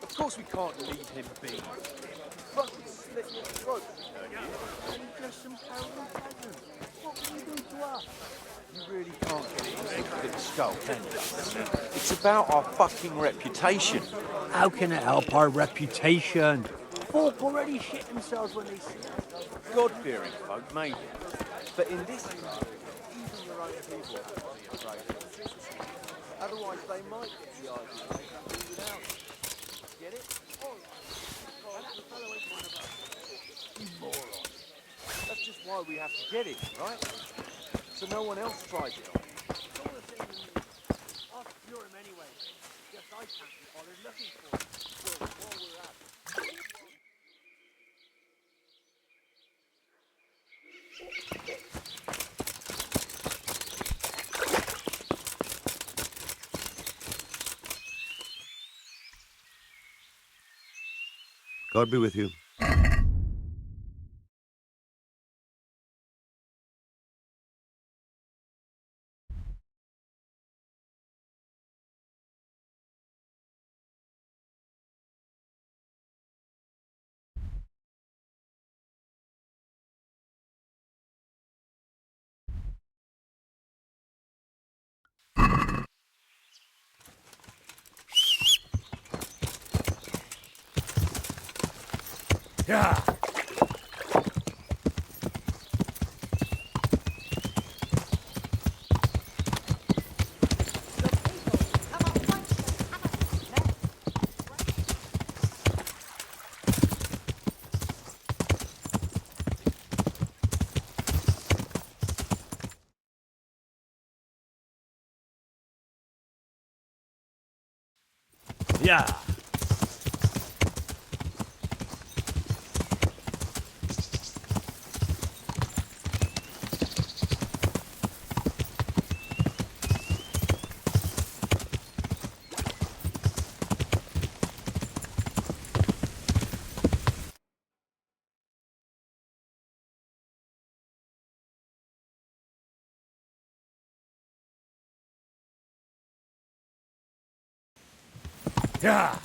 Of course we can't leave him be. Fucking slit your throat, and just some terrible peasant. What can you do to us? You really can't get it into the skull, can you? It's about our fucking reputation. How can it help our reputation? Folk already shit themselves when they see us. God-fearing folk, maybe. But in this country, even your own people have to be afraid of it. Otherwise they might get the idea they can do without it. Get it? You moron. That's just why we have to get it, right? So no one else tries it on. I'll cure him anyway. Guess I can't be bothered looking for him. Well, while we're at it. God be with you. Yeah. Yeah. Yeah.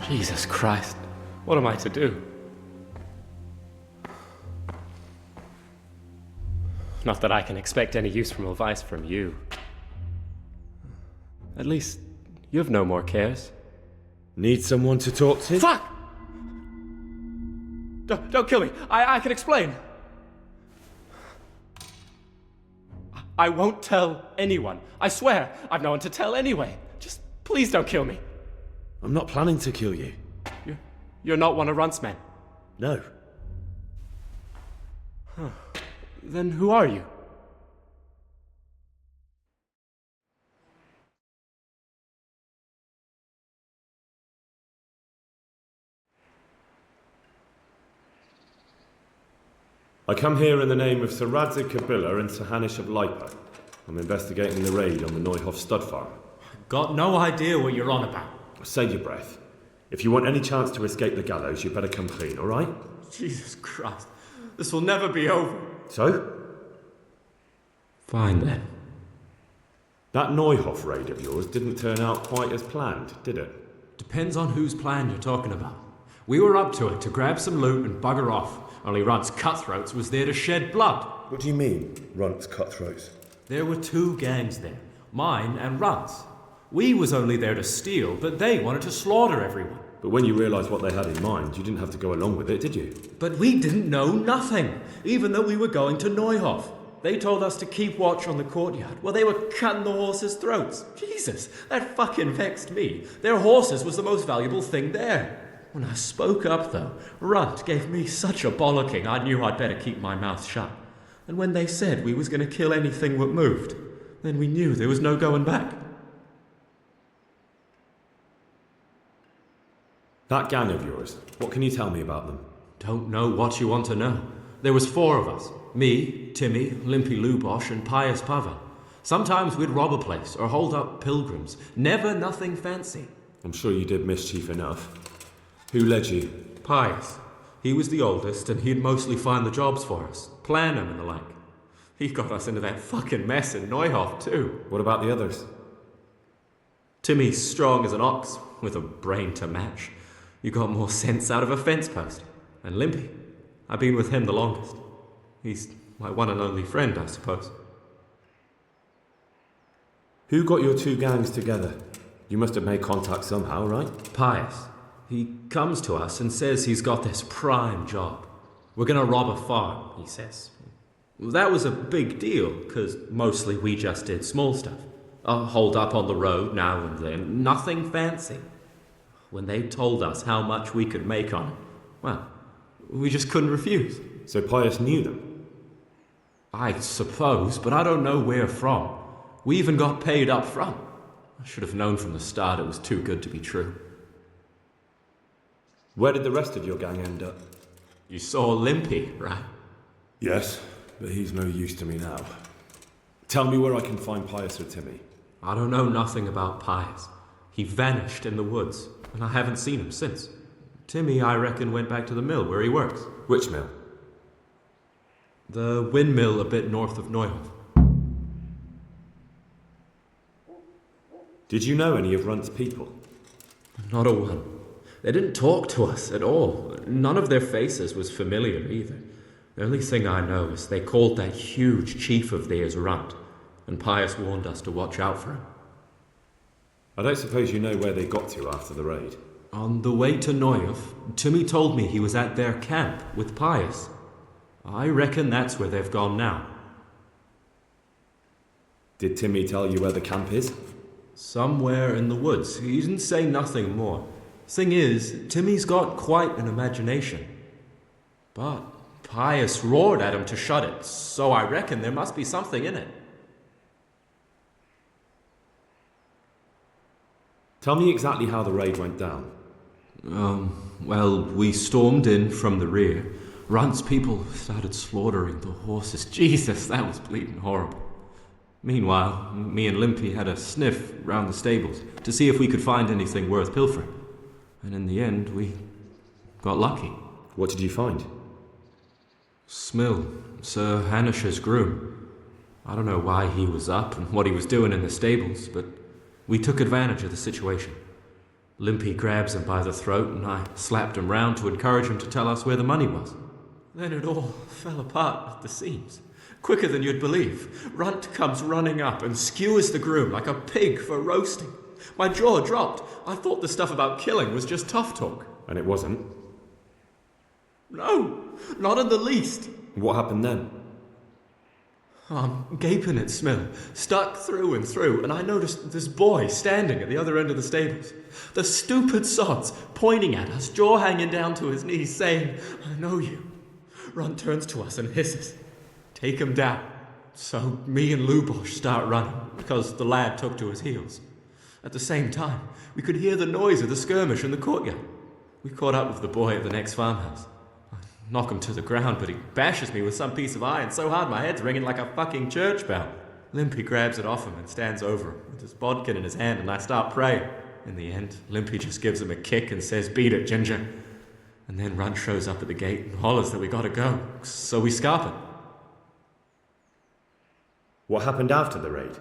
Jesus Christ. What am I to do? Not that I can expect any useful advice from you. At least, you have no more cares. Need someone to talk to? Fuck! Don't kill me. I can explain. I won't tell anyone. I swear, I've no one to tell anyway. Just please don't kill me. I'm not planning to kill you. You're not one of Runt's men. No. Then who are you? I come here in the name of Sir Radzig Kabila and Sir Hanish of Lipa. I'm investigating the raid on the Neuhof stud farm. Got no idea what you're on about. Save your breath. If you want any chance to escape the gallows, you better come clean, alright? Jesus Christ. This will never be over. So? Fine then. That Neuhof raid of yours didn't turn out quite as planned, did it? Depends on whose plan you're talking about. We were up to it to grab some loot and bugger off. Only Runt's cutthroats was there to shed blood. What do you mean, Runt's cutthroats? There were two gangs there, mine and Runt's. We was only there to steal, but they wanted to slaughter everyone. But when you realised what they had in mind, you didn't have to go along with it, did you? But we didn't know nothing, even though we were going to Neuhof. They told us to keep watch on the courtyard while they were cutting the horses' throats. Jesus, that fucking vexed me. Their horses was the most valuable thing there. When I spoke up, though, Runt gave me such a bollocking I knew I'd better keep my mouth shut. And when they said we was going to kill anything what moved, then we knew there was no going back. That gang of yours, what can you tell me about them? Don't know what you want to know. There was 4 of us. Me, Timmy, Limpy Lubosh, and Pius Pava. Sometimes we'd rob a place or hold up pilgrims. Never nothing fancy. I'm sure you did mischief enough. Who led you? Pius. He was the oldest, and he'd mostly find the jobs for us, plan them and the like. He got us into that fucking mess in Neuhof, too. What about the others? Timmy's strong as an ox, with a brain to match. You got more sense out of a fence post. And Limpy, I've been with him the longest. He's my one and only friend, I suppose. Who got your 2 gangs together? You must have made contact somehow, right? Pius. He comes to us and says he's got this prime job. We're gonna rob a farm, he says. That was a big deal, because mostly we just did small stuff. Hold up on the road now and then, nothing fancy. When they told us how much we could make on it, well, we just couldn't refuse. So Pius knew them? I suppose, but I don't know where from. We even got paid up front. I should have known from the start it was too good to be true. Where did the rest of your gang end up? You saw Limpy, right? Yes, but he's no use to me now. Tell me where I can find Pius or Timmy. I don't know nothing about Pius. He vanished in the woods, and I haven't seen him since. Timmy, I reckon, went back to the mill where he works. Which mill? The windmill a bit north of Neuhof. Did you know any of Runt's people? Not a one. They didn't talk to us at all. None of their faces was familiar either. The only thing I know is they called that huge chief of theirs Runt, and Pius warned us to watch out for him. I don't suppose you know where they got to after the raid? On the way to Neuhof, Timmy told me he was at their camp with Pius. I reckon that's where they've gone now. Did Timmy tell you where the camp is? Somewhere in the woods. He didn't say nothing more. Thing is, Timmy's got quite an imagination. But Pius roared at him to shut it, so I reckon there must be something in it. Tell me exactly how the raid went down. Well, we stormed in from the rear. Runt's people started slaughtering the horses. Jesus, that was bleeding horrible. Meanwhile, me and Limpy had a sniff round the stables to see if we could find anything worth pilfering. And in the end, we got lucky. What did you find? Smill, Sir Hanish's groom. I don't know why he was up and what he was doing in the stables, but we took advantage of the situation. Limpy grabs him by the throat, and I slapped him round to encourage him to tell us where the money was. Then it all fell apart at the seams. Quicker than you'd believe. Runt comes running up and skewers the groom like a pig for roasting. My jaw dropped. I thought the stuff about killing was just tough talk. And it wasn't. No, not in the least. What happened then? I'm gaping at Smill, stuck through and through, and I noticed this boy standing at the other end of the stables. The stupid sods pointing at us, jaw hanging down to his knees, saying, "I know you." Runt turns to us and hisses, "Take him down." So me and Lubosh start running, because the lad took to his heels. At the same time, we could hear the noise of the skirmish in the courtyard. We caught up with the boy at the next farmhouse. I knock him to the ground, but he bashes me with some piece of iron so hard my head's ringing like a fucking church bell. Limpy grabs it off him and stands over him with his bodkin in his hand, and I start praying. In the end, Limpy just gives him a kick and says, "Beat it, Ginger." And then Runt shows up at the gate and hollers that we gotta go, so we scarp it. What happened after the raid?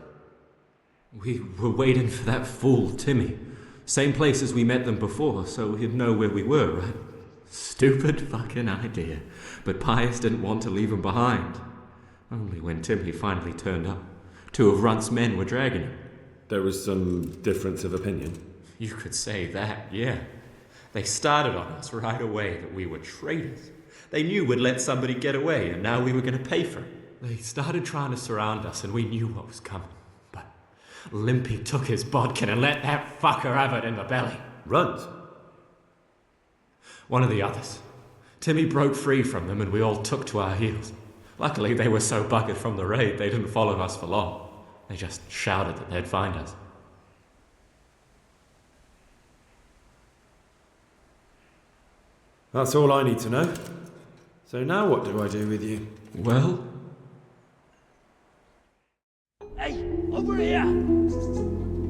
We were waiting for that fool, Timmy. Same place as we met them before, so he'd know where we were, right? Stupid fucking idea. But Pius didn't want to leave him behind. Only when Timmy finally turned up, 2 of Runt's men were dragging him. There was some difference of opinion. You could say that, yeah. They started on us right away that we were traitors. They knew we'd let somebody get away, and now we were going to pay for it. They started trying to surround us, and we knew what was coming. But Limpy took his bodkin and let that fucker have it in the belly. Runt? One of the others. Timmy broke free from them, and we all took to our heels. Luckily, they were so buggered from the raid, they didn't follow us for long. They just shouted that they'd find us. That's all I need to know. So now what do I do with you? Well? Hey, over here!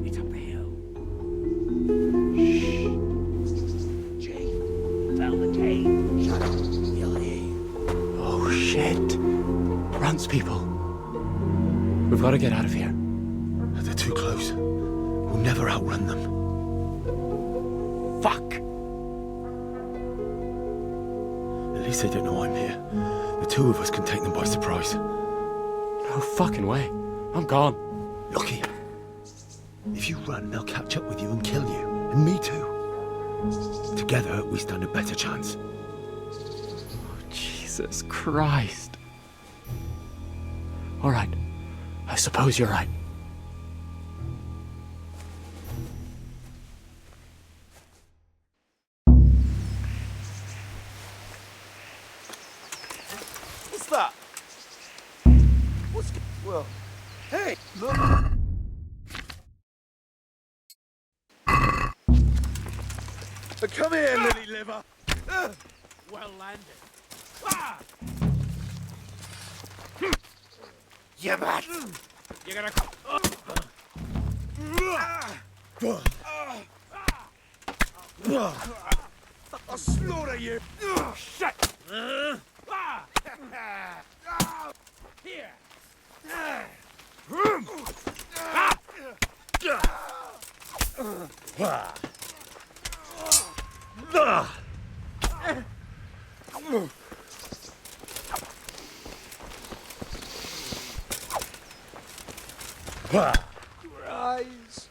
It's up the hill. Shh. Jay, found the cave. Shut up. He'll hear you. Oh shit. Runt's people. We've got to get out of here. They're too close. We'll never outrun them. Fuck! At least they don't know I'm here. The 2 of us can take them by surprise. No fucking way. I'm gone. Look here. If you run, they'll catch up with you and kill you. And me too. Together, we stand a better chance. Jesus Christ. All right. I suppose you're right. What's that? Well, hey, look. Come here, lily liver. Well landed. Ah! Yeah, man. You're gonna come. I'll slaughter you. Shit. Here. Rise.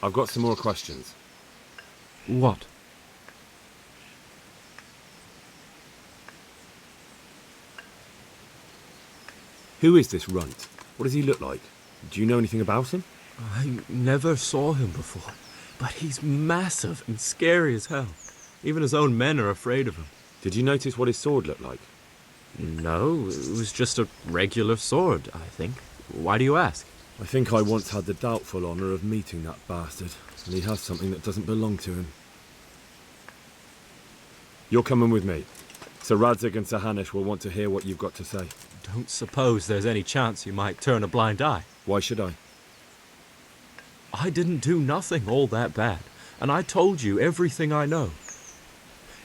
I've got some more questions. What? Who is this Runt? What does he look like? Do you know anything about him? I never saw him before, but he's massive and scary as hell. Even his own men are afraid of him. Did you notice what his sword looked like? No, it was just a regular sword, I think. Why do you ask? I think I once had the doubtful honour of meeting that bastard, and he has something that doesn't belong to him. You're coming with me. Sir Radzig and Sir Hanush will want to hear what you've got to say. Don't suppose there's any chance you might turn a blind eye. Why should I? I didn't do nothing all that bad, and I told you everything I know.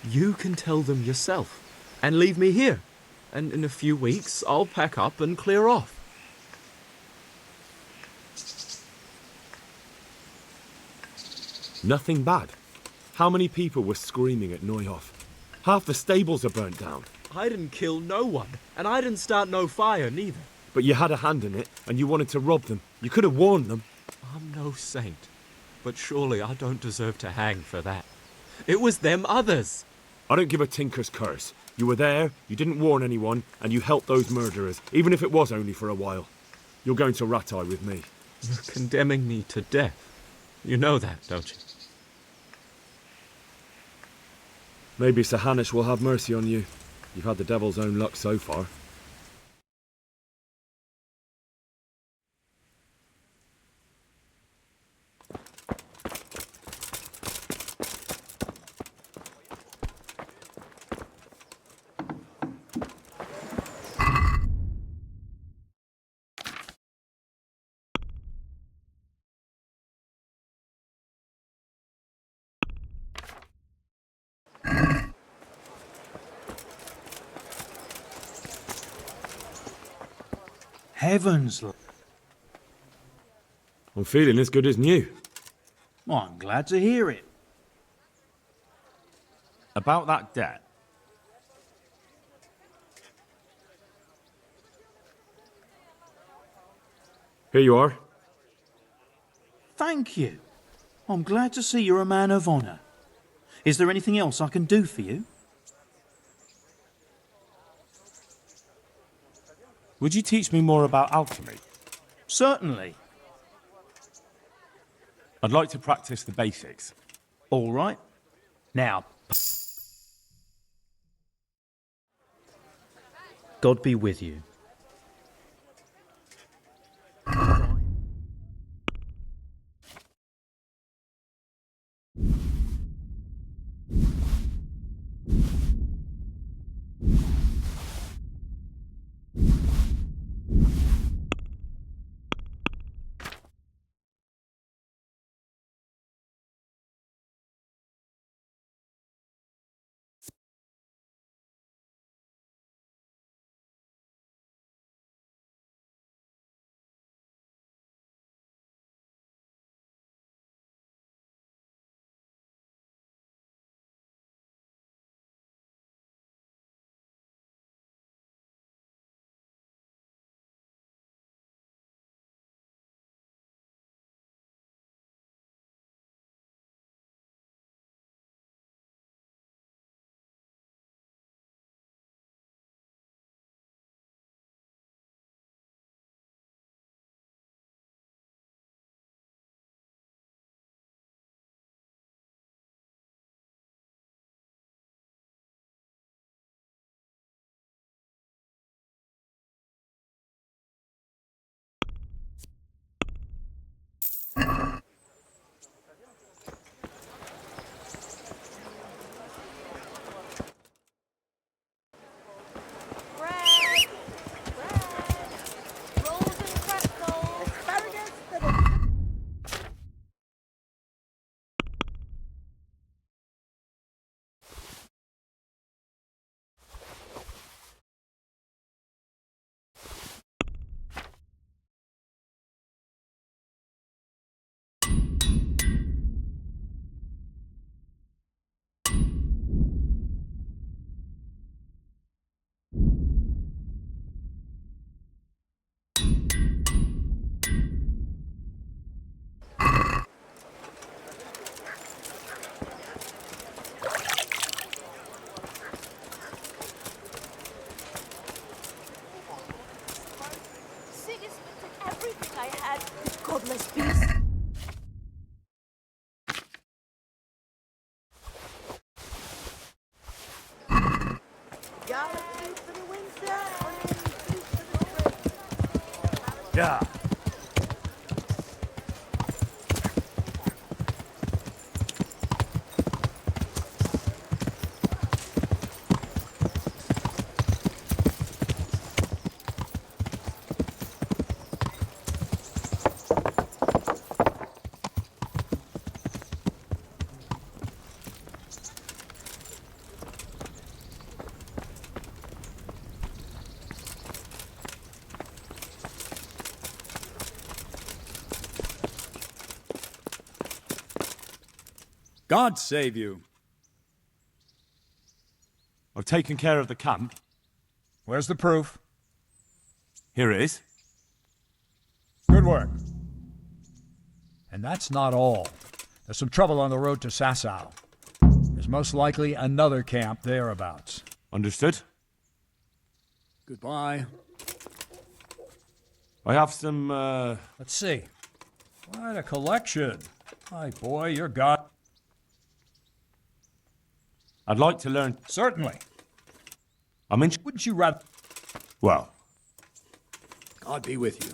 You can tell them yourself, and leave me here, and in a few weeks I'll pack up and clear off. Nothing bad. How many people were screaming at Neuhof? Half the stables are burnt down. I didn't kill no one, and I didn't start no fire neither. But you had a hand in it, and you wanted to rob them. You could have warned them. I'm no saint, but surely I don't deserve to hang for that. It was them others. I don't give a tinker's curse. You were there, you didn't warn anyone, and you helped those murderers, even if it was only for a while. You're going to Rattay with me. You're condemning me to death. You know that, don't you? Maybe Sir Hanush will have mercy on you. You've had the devil's own luck so far. Heavens! I'm feeling as good as new. Well, I'm glad to hear it. About that debt. Here you are. Thank you. I'm glad to see you're a man of honour. Is there anything else I can do for you? Would you teach me more about alchemy? Certainly. I'd like to practice the basics. All right. Now, God be with you. Godless beast. Yeah. God save you. I've taken care of the camp. Where's the proof? Here it is. Good work. And that's not all. There's some trouble on the road to Sasau. There's most likely another camp thereabouts. Understood. Goodbye. I have some, Let's see. Quite a collection. My boy, you're God. I'd like to learn... Certainly. I'm in... Wouldn't you rather... Well, God be with you.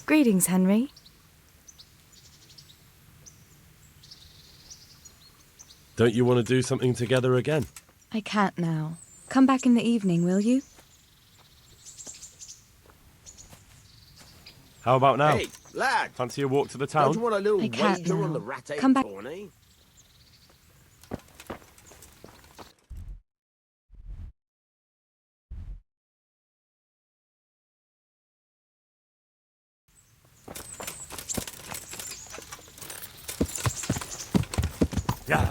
Greetings, Henry. Don't you want to do something together again? I can't now. Come back in the evening, will you? How about now? Hey, lad! Fancy a walk to the Don't town? you want a little I can't wager on now. the rat Come back. tourney? Yeah.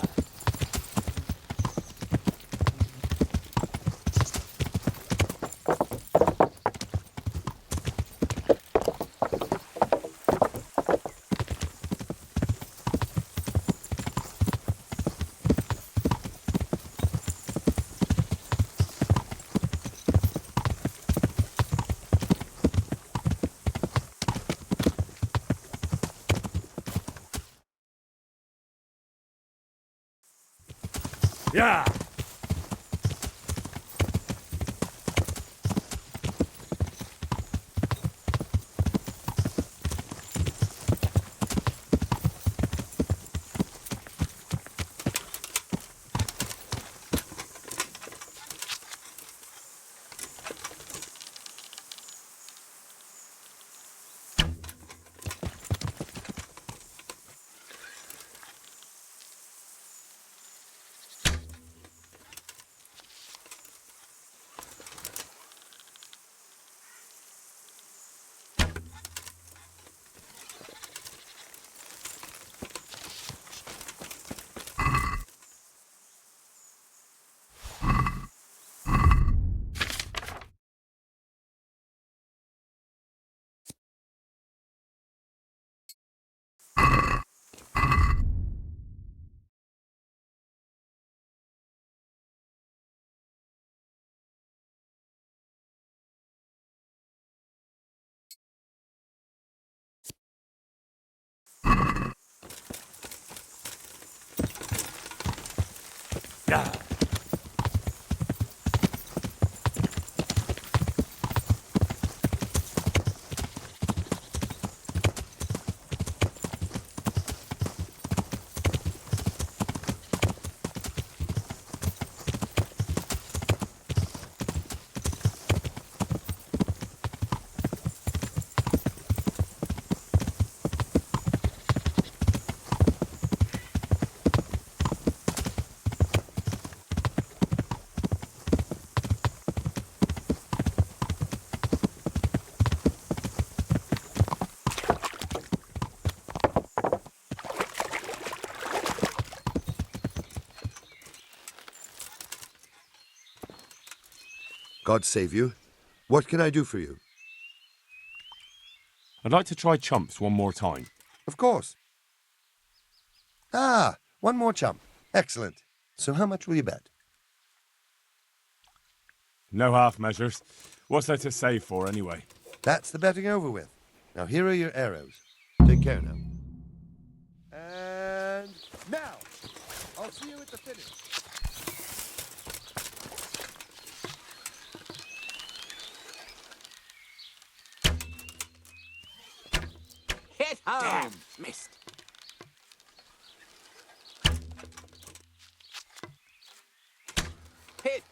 Yeah. God save you. What can I do for you? I'd like to try chumps one more time. Of course. Ah, one more chump. Excellent. So how much will you bet? No half measures. What's there to save for, anyway? That's the betting over with. Now here are your arrows. Take care now. And now! I'll see you at the finish. Hit home! Damn, missed. Hit!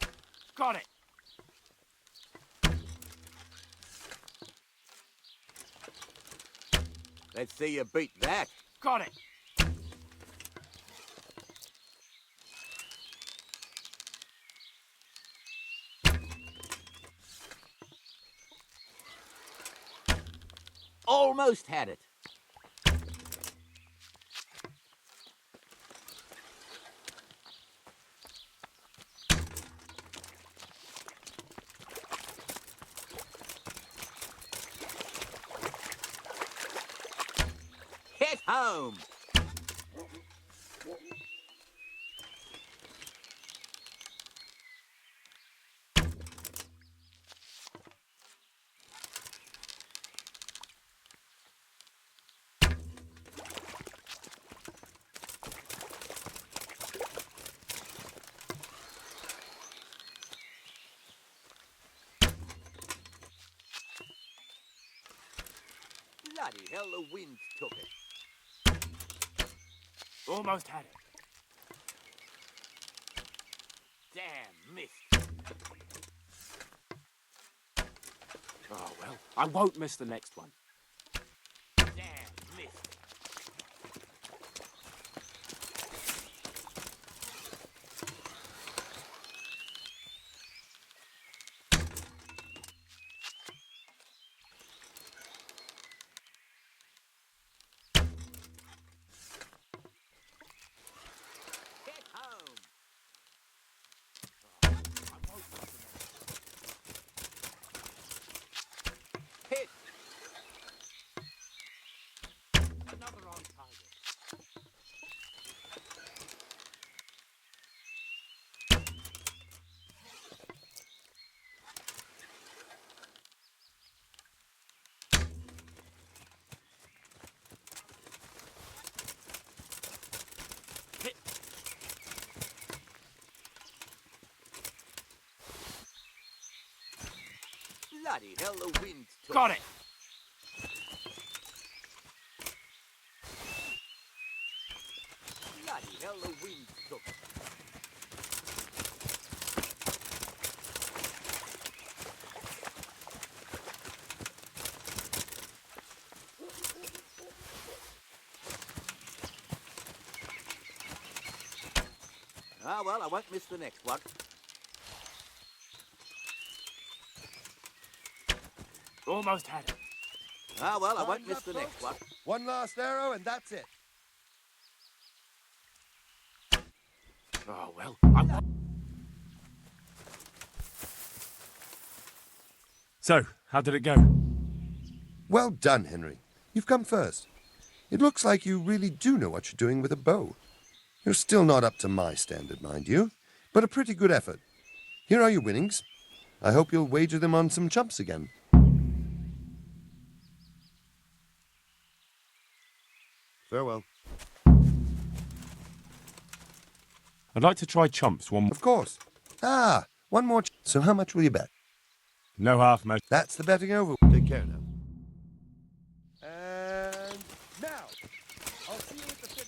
Got it. Let's see you beat that. Got it. Almost had it. Hit home. Bloody hell, the wind took it. Almost had it. Damn, missed. Oh, well, I won't miss the next one. Damn, missed. Hit home. Hit. Another on target. Hit. Bloody hell, the wind took Got it. Bloody hell, the wind took it. Ah, well, I won't miss the next one. Almost had it. Ah, well, I won't miss the next one. One last arrow and that's it. Oh, well, I won't. So, how did it go? Well done, Henry. You've come first. It looks like you really do know what you're doing with a bow. You're still not up to my standard, mind you, but a pretty good effort. Here are your winnings. I hope you'll wager them on some chumps again. Farewell. I'd like to try chumps one more. Of course. Ah, one more. So how much will you bet? No half measure. That's the betting over. Take care now. And now, I'll see you at the finish.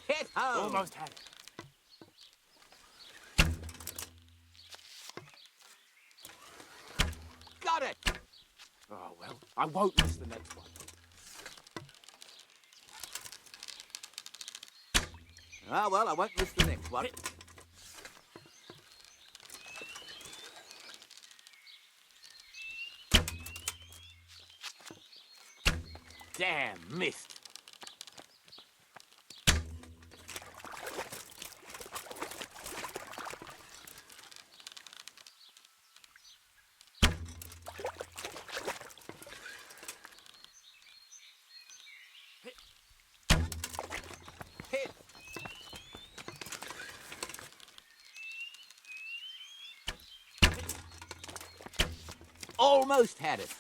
Hit home. Almost had it. Got it. Oh, well, I won't miss the next one. Ah, well, I won't miss the next one. Damn, missed. Hit. Almost had it.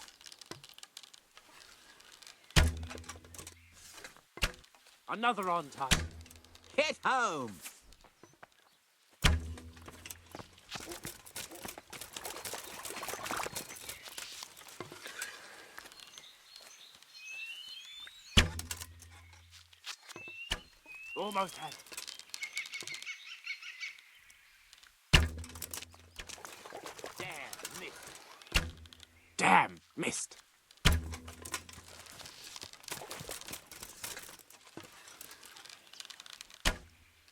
Another on time. Hit home. Almost had it. Damn, missed. Damn, missed.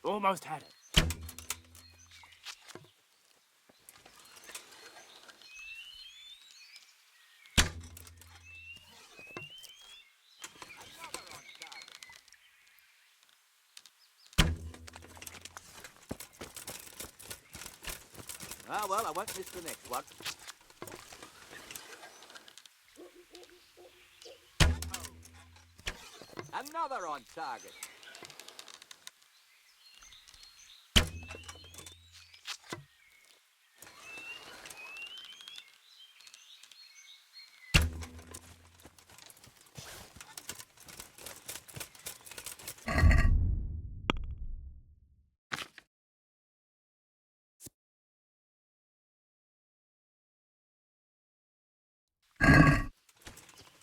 Almost had it. Ah, well, I won't miss the next one. Another on target.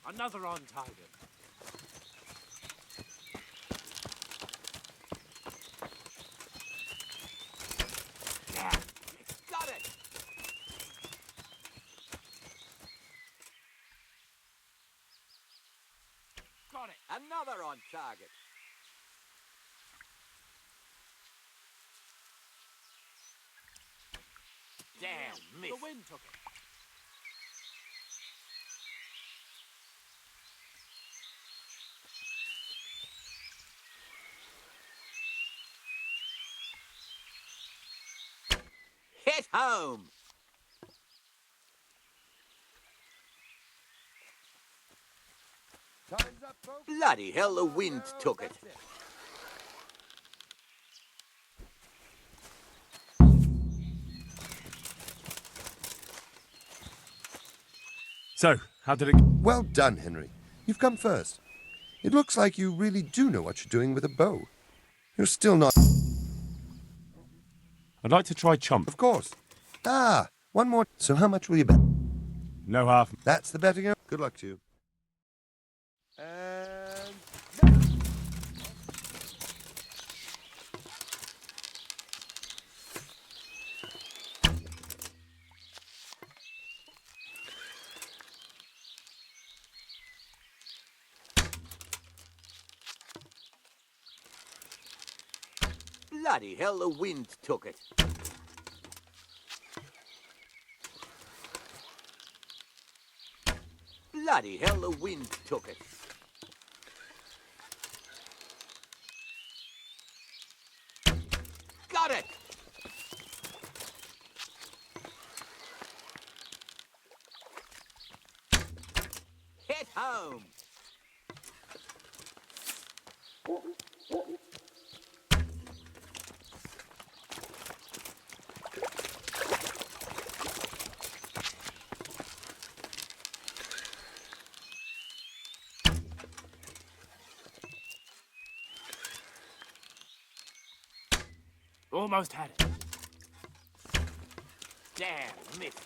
Another on target. Damn, got it. Got it. Another on target. Damn, missed. The wind took it. Hit home. Time's up, folks. Bloody hell, the wind took it. So, how did it... Well done, Henry. You've come first. It looks like you really do know what you're doing with a bow. You're still not... I'd like to try chump. Of course. Ah, one more. So how much will you bet? No half. That's the betting over. Good luck to you. And... Bloody hell, the wind took it. Bloody hell, the wind took it. Got it! Hit home! Almost had it. Damn, missed.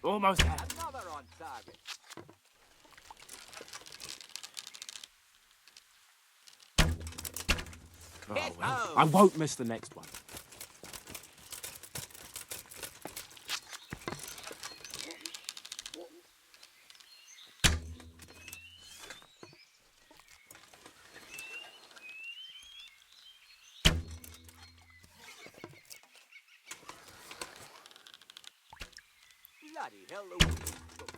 Almost had it. Another on target. Oh, well, I won't miss the next one. Bloody hell, the wind took it.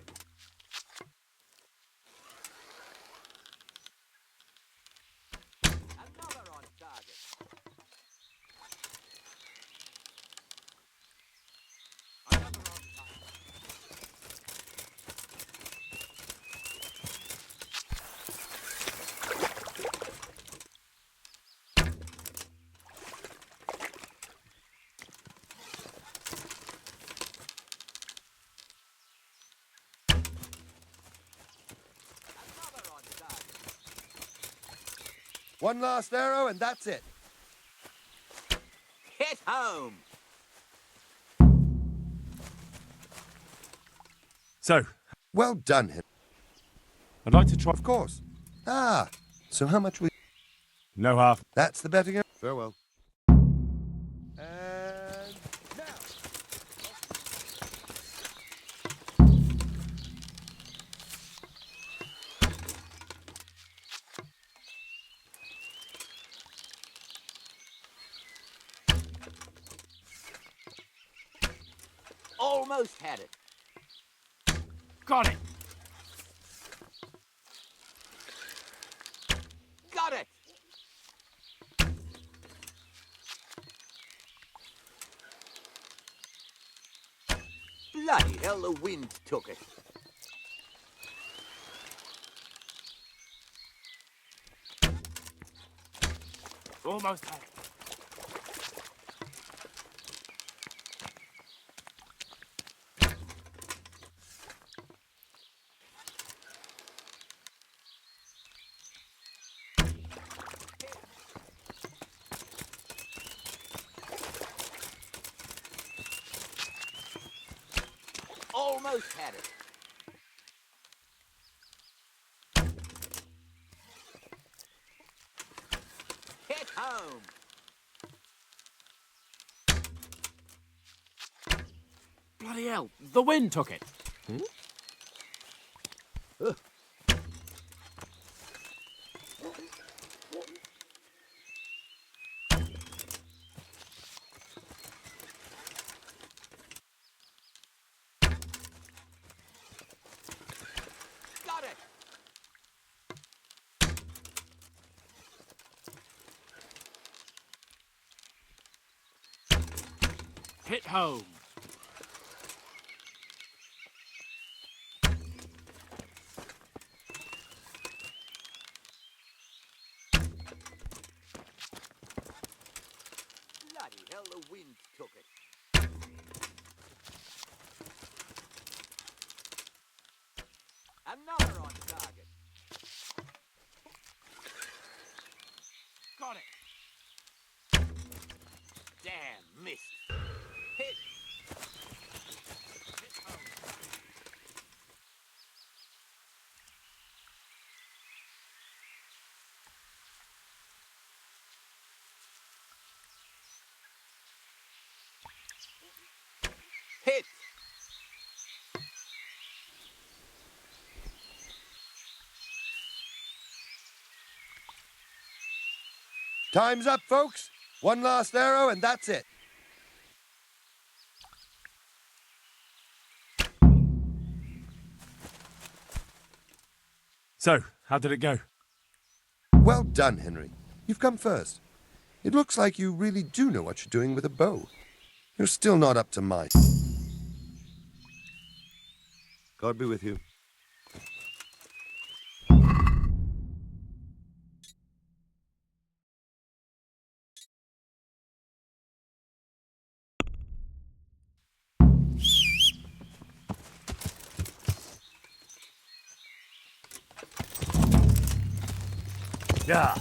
Another on target. Another on target. Another on target. One last arrow, and that's it. Hit home. So, Well done, Henry. I'd like to try. Of course. Ah, so how much will... No half. That's the betting. Farewell. And now. Almost had it. Got it. Got it. Bloody hell, the wind took it. Almost had it. Almost had it. Hit home. Bloody hell, the wind took it. Got it. Hit home. Bloody hell, the wind took it. Another on target. Got it. Damn, missed. Hit. Hit home. Hit. Time's up, folks. One last arrow, and that's it. So, how did it go? Well done, Henry. You've come first. It looks like you really do know what you're doing with a bow. You're still not up to my... God be with you. Yeah.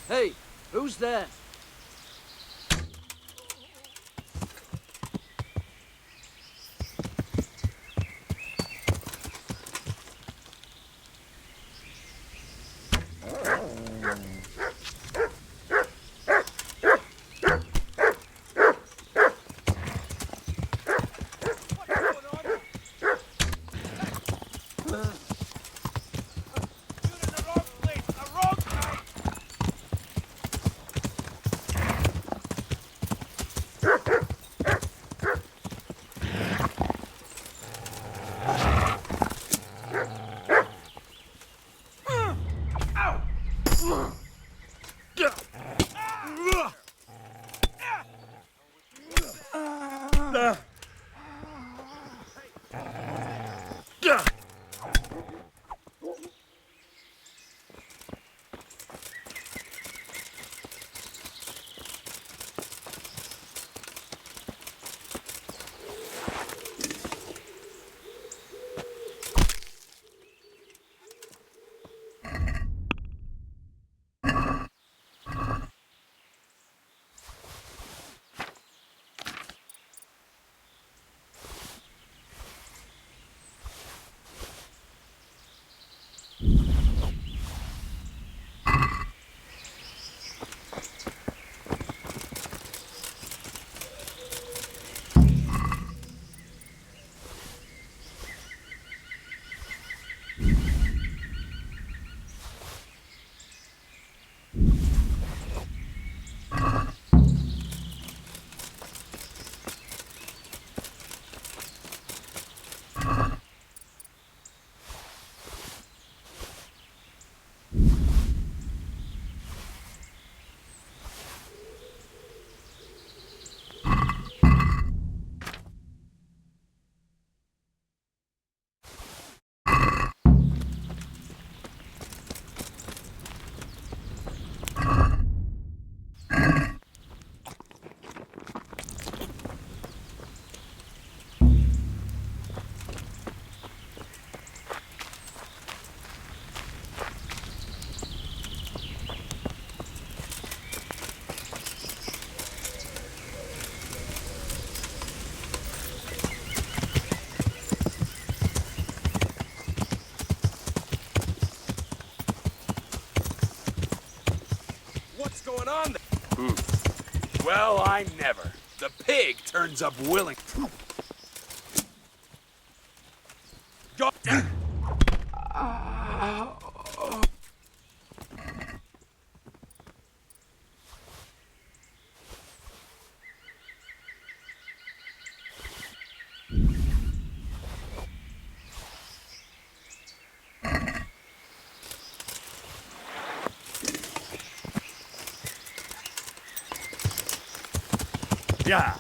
Hey, who's there? What's going on there? Well, I never. The pig turns up willing. God damn. Yeah.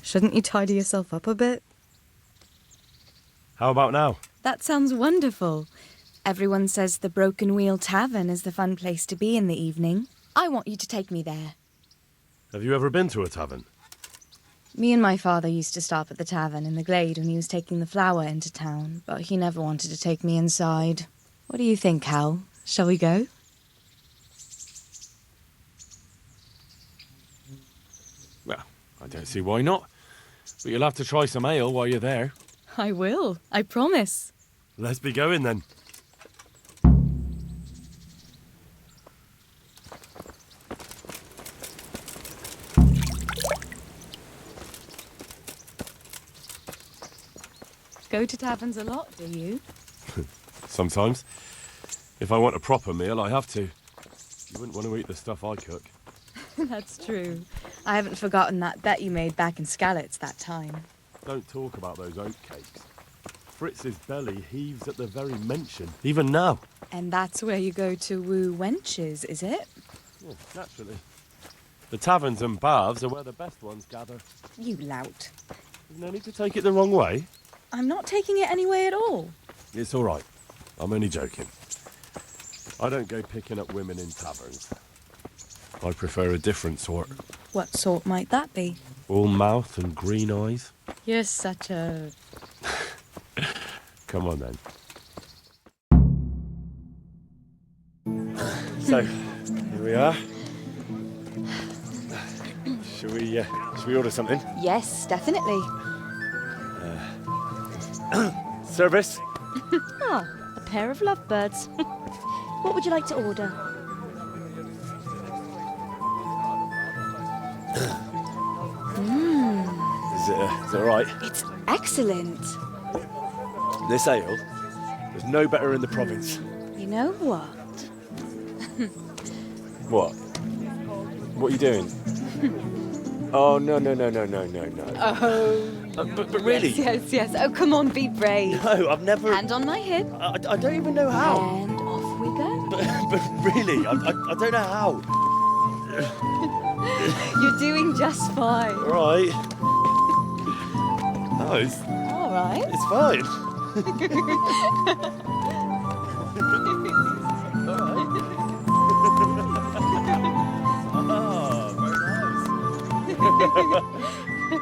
Shouldn't you tidy yourself up a bit? How about now? That sounds wonderful. Everyone says the Broken Wheel Tavern is the fun place to be in the evening. I want you to take me there. Have you ever been to a tavern? Me and my father used to stop at the tavern in the glade when he was taking the flour into town, but he never wanted to take me inside. What do you think, Hal? Shall we go? don't see why not. But you'll have to try some ale while you're there. I will, I promise. Let's be going then. Go to taverns a lot, do you? Sometimes. If I want a proper meal, I have to. You wouldn't want to eat the stuff I cook. That's true. I haven't forgotten that bet you made back in Skalitz that time. Don't talk about those oat cakes. Fritz's belly heaves at the very mention, even now. And that's where you go to woo wenches, is it? Yeah, naturally. The taverns and baths are where the best ones gather. You lout. There's no need to take it the wrong way. I'm not taking it any way at all. It's all right. I'm only joking. I don't go picking up women in taverns. I prefer a different sort. What sort might that be? All mouth and green eyes. You're such a... Come on then. So, here we are. Shall we order something? Yes, definitely. Service? Ah, a pair of lovebirds. What would you like to order? Is it all right? It's excellent. This ale, there's no better in the province. You know what? What? What are you doing? Oh, no. Oh. But really? Yes. Oh, come on, be brave. No, I've never... Hand on my hip. I don't even know how. And off we go. But really, I don't know how. You're doing just fine. All right. No, it's All right. fine.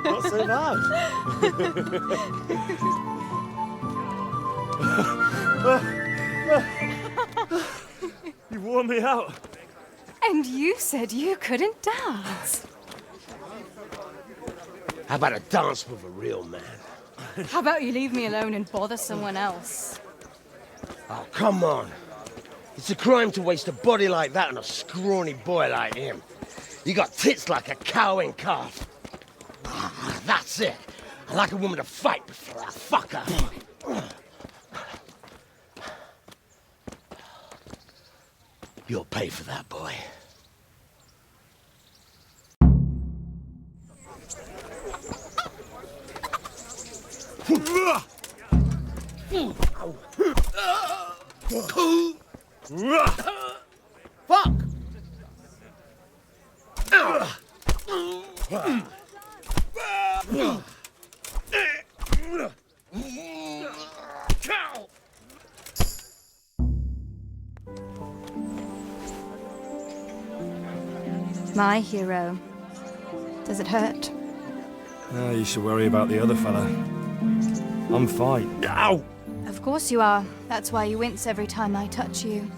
Oh, very nice. Not so bad. You wore me out. And you said you couldn't dance. How about a dance with a real man? How about you leave me alone and bother someone else? Oh, come on. It's a crime to waste a body like that on a scrawny boy like him. You got tits like a cow in calf. That's it. I like a woman to fight before I fuck her. You'll pay for that, boy. Fuck! My hero. Does it hurt? You should worry about the other fella. I'm fine. Ow! Of course you are. That's why you wince every time I touch you.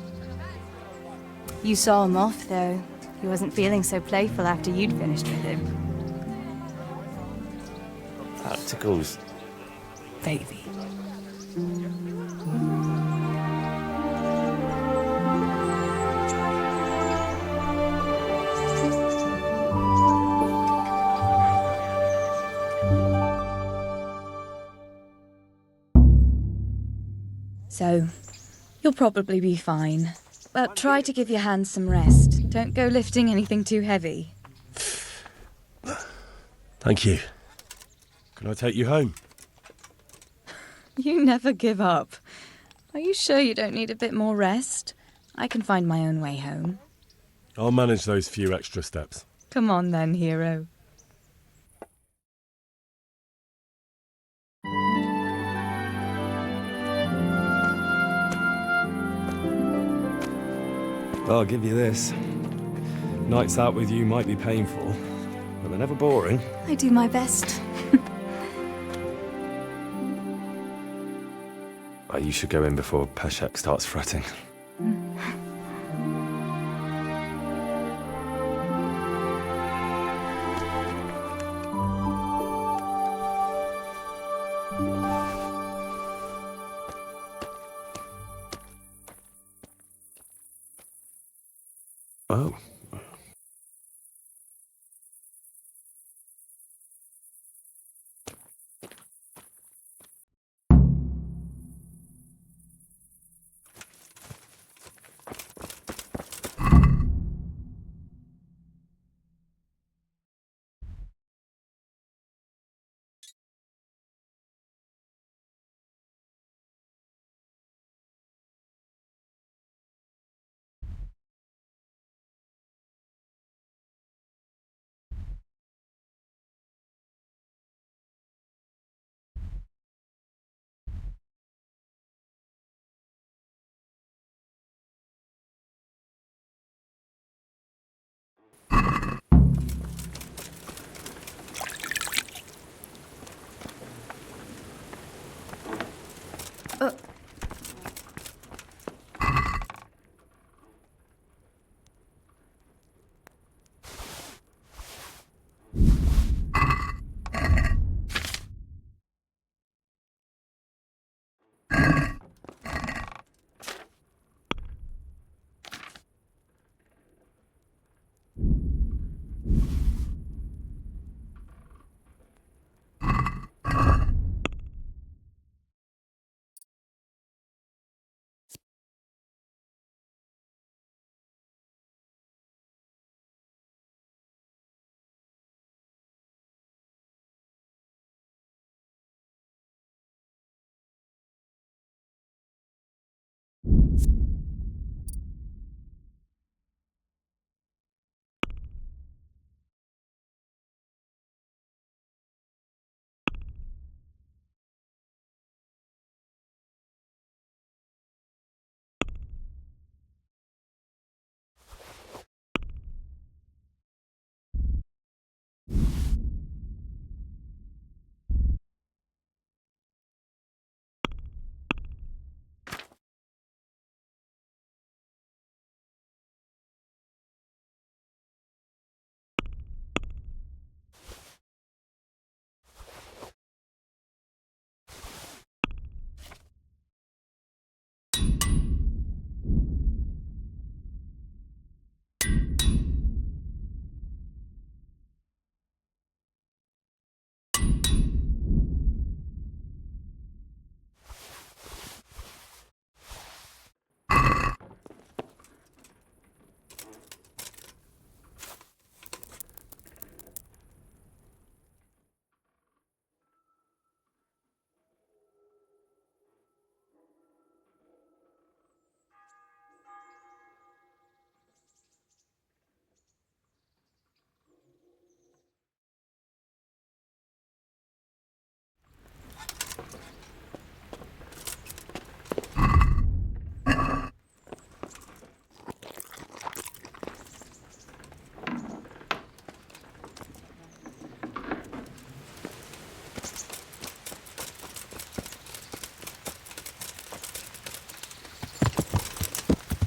You saw him off, though. He wasn't feeling so playful after you'd finished with him. That tickles. Baby. So, you'll probably be fine. But try to give your hands some rest. Don't go lifting anything too heavy. Thank you. Can I take you home? You never give up. Are you sure you don't need a bit more rest? I can find my own way home. I'll manage those few extra steps. Come on then, hero. I'll give you this. Nights out with you might be painful, but they're never boring. I do my best. You should go in before Peshek starts fretting. Oh.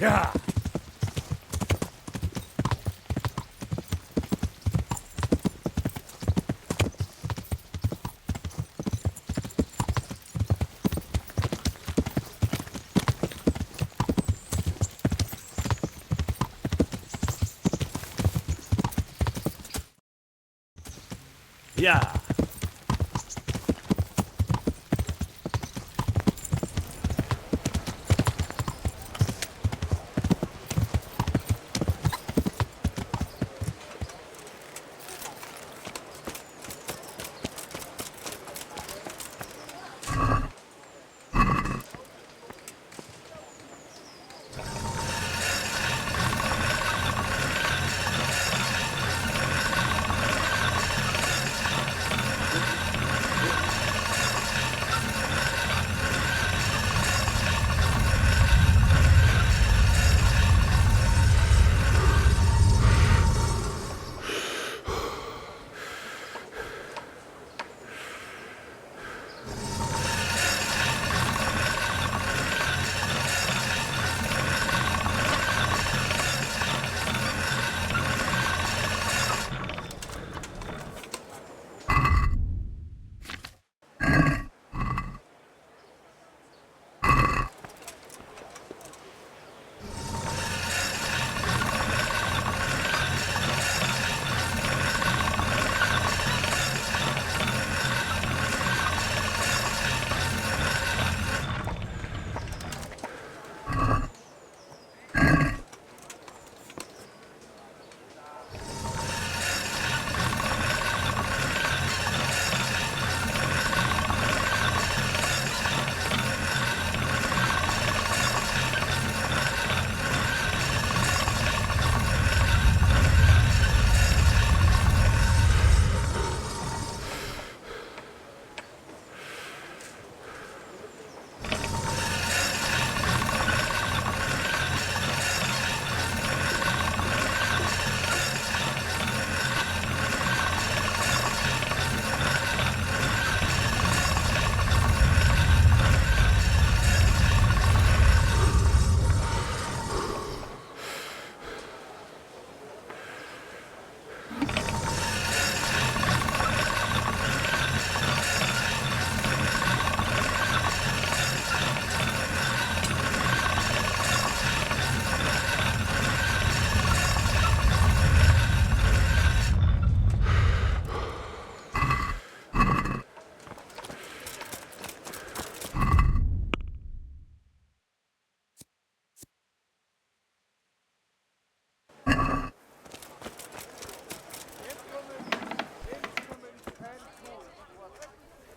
Yeah. Yeah.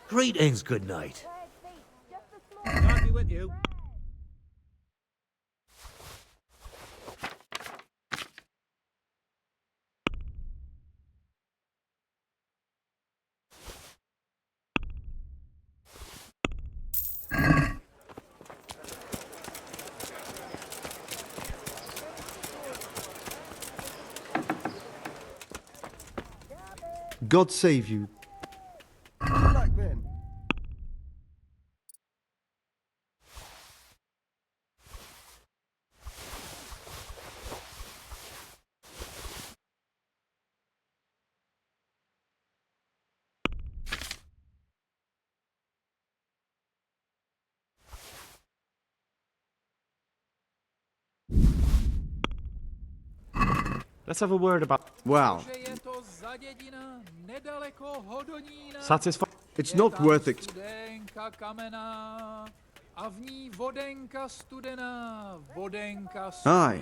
Greetings, good night. God be with you. God save you. Good luck then. Let's have a word about... Wow. Satisfied? It's not worth it. Aye.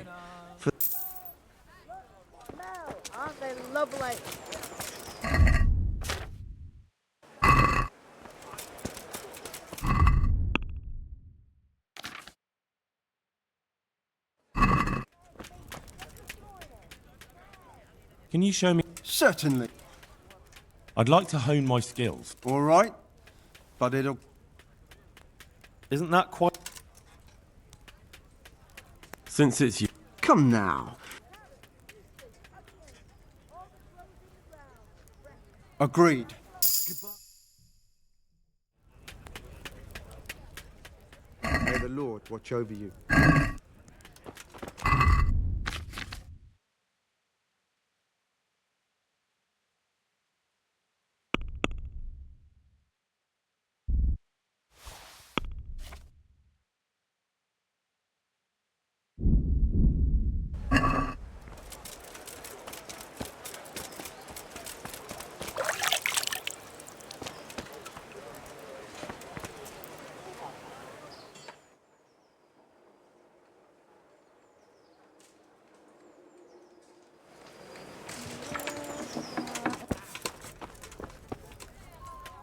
Aren't they lovely? Can you show me? Certainly. I'd like to hone my skills. All right. But it'll... Isn't that quite... Since it's you... Come now. Agreed. May the Lord watch over you.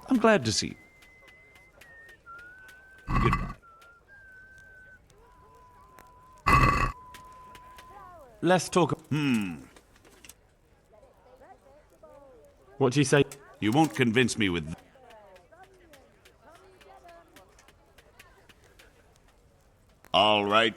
I'm glad to see you. Goodbye. Let's talk... What do you say? You won't convince me with... All right.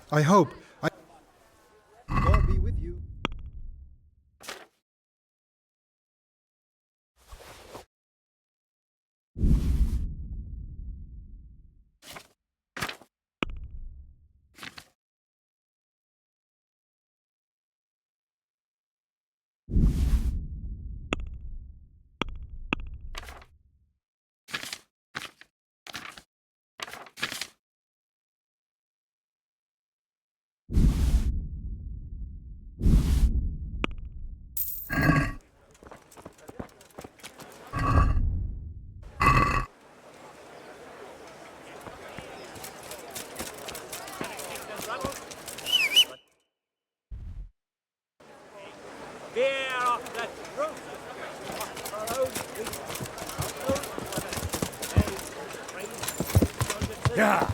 I hope. God be with you. Yeah.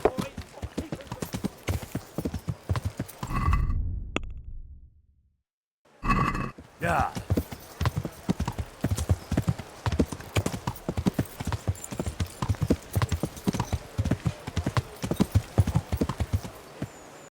Yeah.